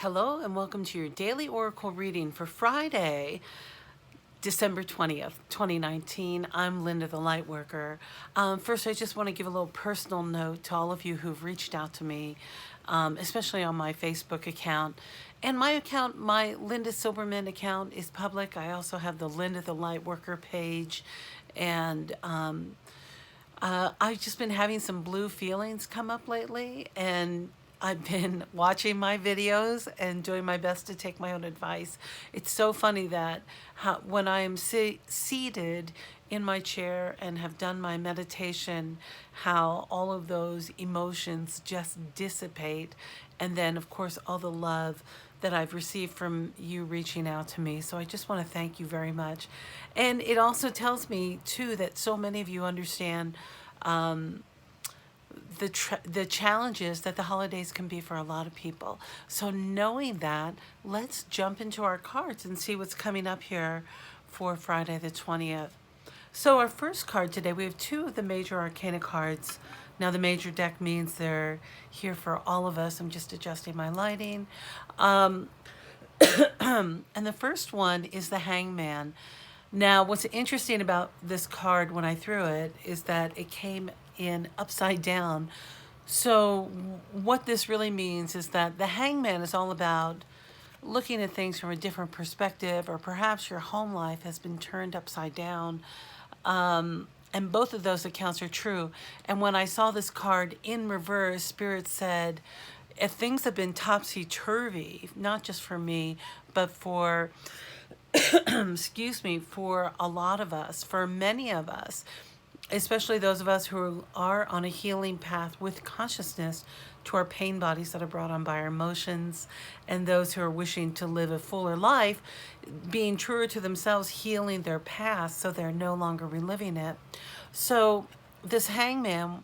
Hello and welcome to your daily oracle reading for Friday, December 20th, 2019. I'm Linda the Lightworker. First, I just want to give a little personal note to all of you who've reached out to me, especially on my Facebook account. And my account, my Linda Silberman account, is public. I also have the Linda the Lightworker page. And I've just been having some blue feelings come up lately, and I've been watching my videos and doing my best to take my own advice. It's so funny that when I'm seated in my chair and have done my meditation, how all of those emotions just dissipate. And then, of course, all the love that I've received from you reaching out to me. So I just want to thank you very much. And it also tells me, too, that so many of you understand the challenges that the holidays can be for a lot of people. So knowing that, let's jump into our cards and see what's coming up here for Friday the 20th. So our first card today, we have two of the major arcana cards. Now the major deck means they're here for all of us. I'm just adjusting my lighting. And the first one is the Hangman. Now, what's interesting about this card when I threw it is that it came in upside down. So what this really means is that the Hangman is all about looking at things from a different perspective, or perhaps your home life has been turned upside down. And both of those accounts are true. And when I saw this card in reverse, Spirit said, if things have been topsy-turvy, not just for me, but for excuse me, for a lot of us, for many of us, especially those of us who are on a healing path with consciousness to our pain bodies that are brought on by our emotions, and those who are wishing to live a fuller life, being truer to themselves, healing their past so they're no longer reliving it. So this Hangman,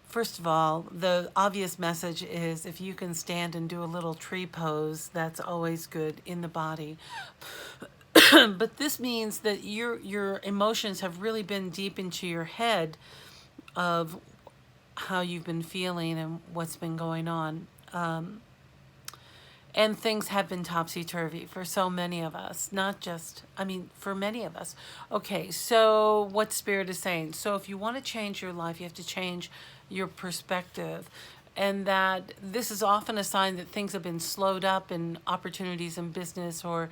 first of all, the obvious message is if you can stand and do a little tree pose, that's always good in the body. But this means that your emotions have really been deep into your head of how you've been feeling and what's been going on. And things have been topsy-turvy for so many of us, not just, for many of us. Okay, so what Spirit is saying. So if you want to change your life, you have to change your perspective. And that this is often a sign that things have been slowed up in opportunities in business, or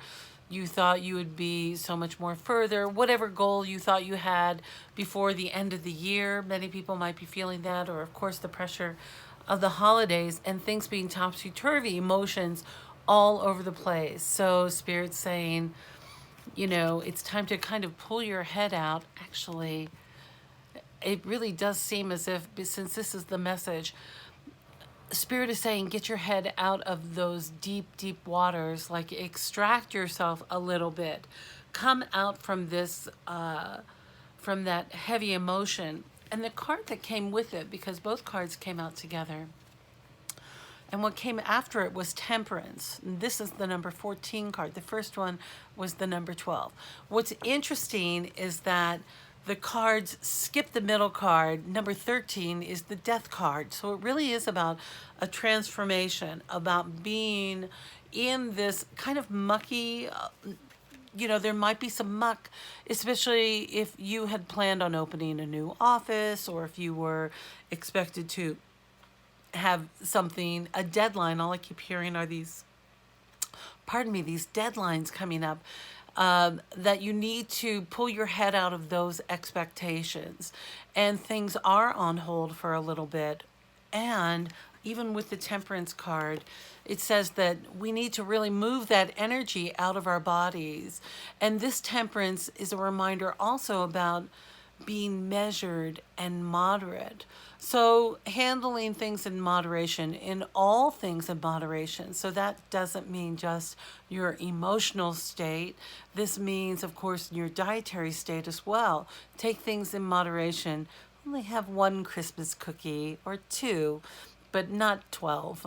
you thought you would be so much more further, whatever goal you thought you had before the end of the year. Many people might be feeling that, or of course the pressure of the holidays and things being topsy-turvy, emotions all over the place. So Spirit's saying, it's time to kind of pull your head out. Actually, it really does seem as if, since this is the message, Spirit is saying, get your head out of those deep, deep waters, like extract yourself a little bit. Come out from this, from that heavy emotion. And the card that came with it, because both cards came out together, and what came after it was Temperance. And this is the number 14 card. The first one was the number 12. What's interesting is that the cards skip the middle card. Number 13 is the Death card. So it really is about a transformation, about being in this kind of mucky, there might be some muck, especially if you had planned on opening a new office, or if you were expected to have something, a deadline. All I keep hearing are these deadlines coming up. That you need to pull your head out of those expectations, and things are on hold for a little bit. And even with the Temperance card, it says that we need to really move that energy out of our bodies. And this Temperance is a reminder also about being measured and moderate. So handling things in moderation, in all things in moderation. So that doesn't mean just your emotional state. This means, of course, your dietary state as well. Take things in moderation. Only have one Christmas cookie or two, but not 12.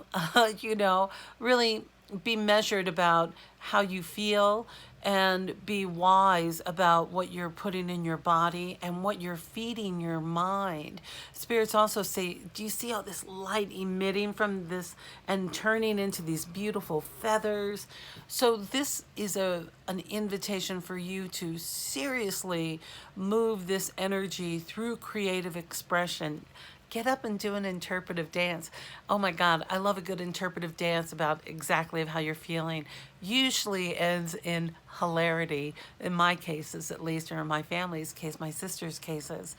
Really be measured about how you feel, and be wise about what you're putting in your body and what you're feeding your mind. Spirits also say, do you see all this light emitting from this and turning into these beautiful feathers? So this is an invitation for you to seriously move this energy through creative expression. Get up and do an interpretive dance. Oh my God, I love a good interpretive dance about exactly how you're feeling. Usually ends in hilarity, in my cases at least, or in my family's case, my sister's cases.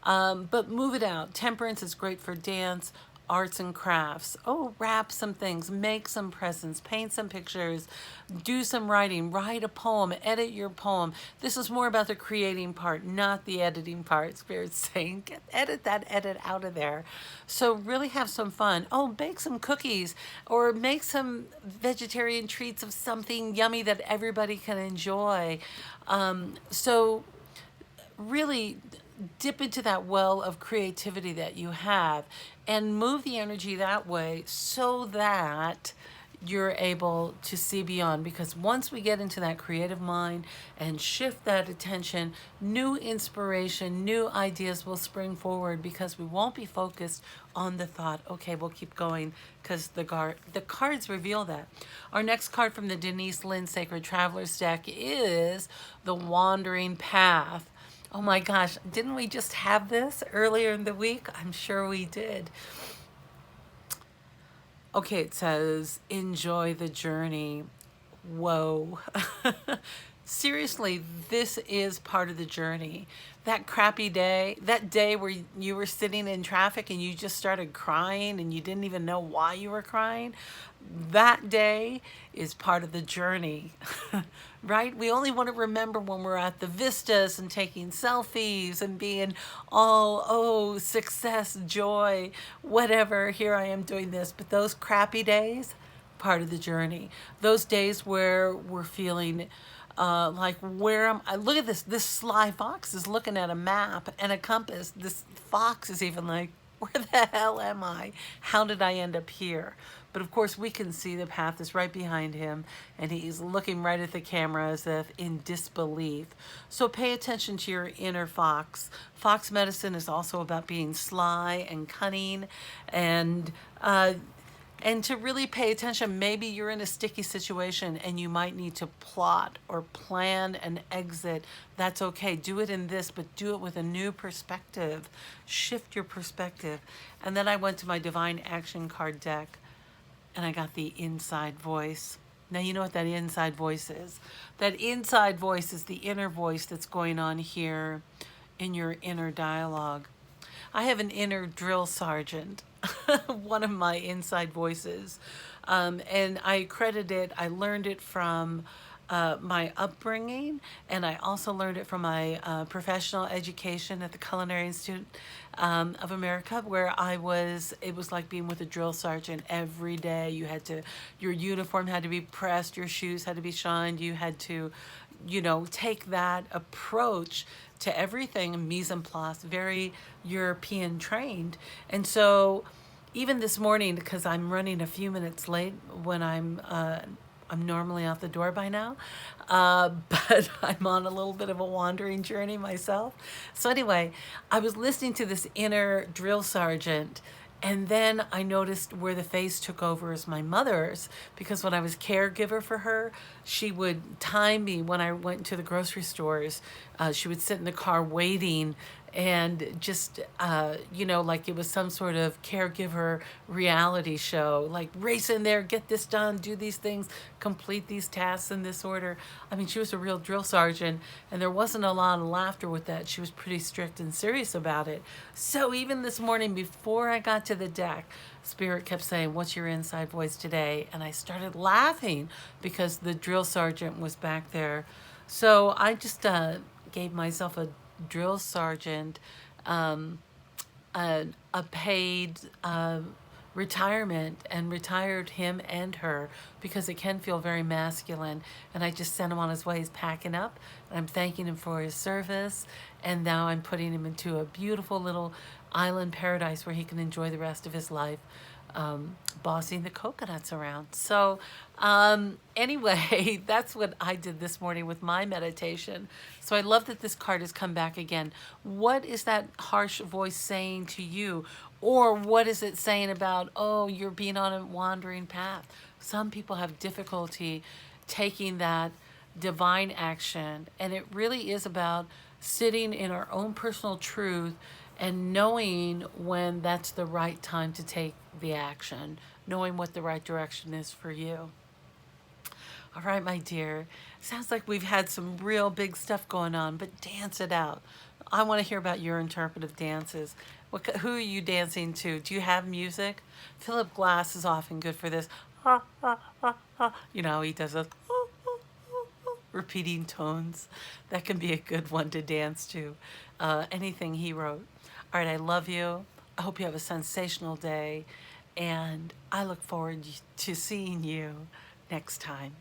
But move it out. Temperance is great for dance, arts and crafts. Oh, wrap some things, make some presents, paint some pictures, do some writing, write a poem, edit your poem. This is more about the creating part, not the editing part. Spirit's saying, edit that edit out of there. So really have some fun. Oh, bake some cookies or make some vegetarian treats of something yummy that everybody can enjoy. So really dip into that well of creativity that you have and move the energy that way so that you're able to see beyond. Because once we get into that creative mind and shift that attention, new inspiration, new ideas will spring forward because we won't be focused on the thought, okay, we'll keep going, because the cards reveal that. Our next card from the Denise Linn Sacred Travelers deck is the Wandering Path. Oh my gosh, didn't we just have this earlier in the week? I'm sure we did. Okay, it says, enjoy the journey. Whoa. Seriously, this is part of the journey. That crappy day, that day where you were sitting in traffic and you just started crying and you didn't even know why you were crying, that day is part of the journey, right? We only want to remember when we're at the vistas and taking selfies and being all, oh, success, joy, whatever, here I am doing this. But those crappy days, part of the journey. Those days where we're feeling like, where am I? Look at this. This sly fox is looking at a map and a compass. This fox is even like, where the hell am I? How did I end up here? But of course, we can see the path is right behind him, and he's looking right at the camera as if in disbelief. So pay attention to your inner fox. Fox medicine is also about being sly and cunning, and to really pay attention. Maybe you're in a sticky situation and you might need to plot or plan an exit. That's okay. Do it in this, but do it with a new perspective. Shift your perspective. And then I went to my Divine Action card deck and I got the inside voice. Now, you know what that inside voice is. That inside voice is the inner voice that's going on here in your inner dialogue. I have an inner drill sergeant, one of my inside voices. And I learned it from my upbringing, and I also learned it from my professional education at the Culinary Institute of America, where it was like being with a drill sergeant every day. Your uniform had to be pressed, your shoes had to be shined, you had to, take that approach to everything, mise en place, very European trained. And so even this morning, because I'm running a few minutes late when I'm normally out the door by now, but I'm on a little bit of a wandering journey myself. So anyway, I was listening to this inner drill sergeant, and then I noticed where the face took over is my mother's, because when I was caregiver for her, she would time me when I went to the grocery stores. She would sit in the car waiting and just, like it was some sort of caregiver reality show, like race in there, get this done, do these things, complete these tasks in this order. I mean, she was a real drill sergeant, and there wasn't a lot of laughter with that. She was pretty strict and serious about it. So even this morning, before I got to the deck, Spirit kept saying, what's your inside voice today? And I started laughing because the drill sergeant was back there. So I just gave myself a drill sergeant a paid retirement, and retired him and her, because it can feel very masculine. And I just sent him on his way. He's packing up, and I'm thanking him for his service. And now I'm putting him into a beautiful little island paradise where he can enjoy the rest of his life. bossing the coconuts around. So anyway, that's what I did this morning with my meditation. So I love that this card has come back again. What is that harsh voice saying to you? Or what is it saying about, oh, you're being on a wandering path? Some people have difficulty taking that divine action. And it really is about sitting in our own personal truth and knowing when that's the right time to take the action, knowing what the right direction is for you. All right, my dear. Sounds like we've had some real big stuff going on, but dance it out. I want to hear about your interpretive dances. Who are you dancing to? Do you have music? Philip Glass is often good for this. You know, he does a repeating tones. That can be a good one to dance to. Anything he wrote. All right, I love you. I hope you have a sensational day. And I look forward to seeing you next time.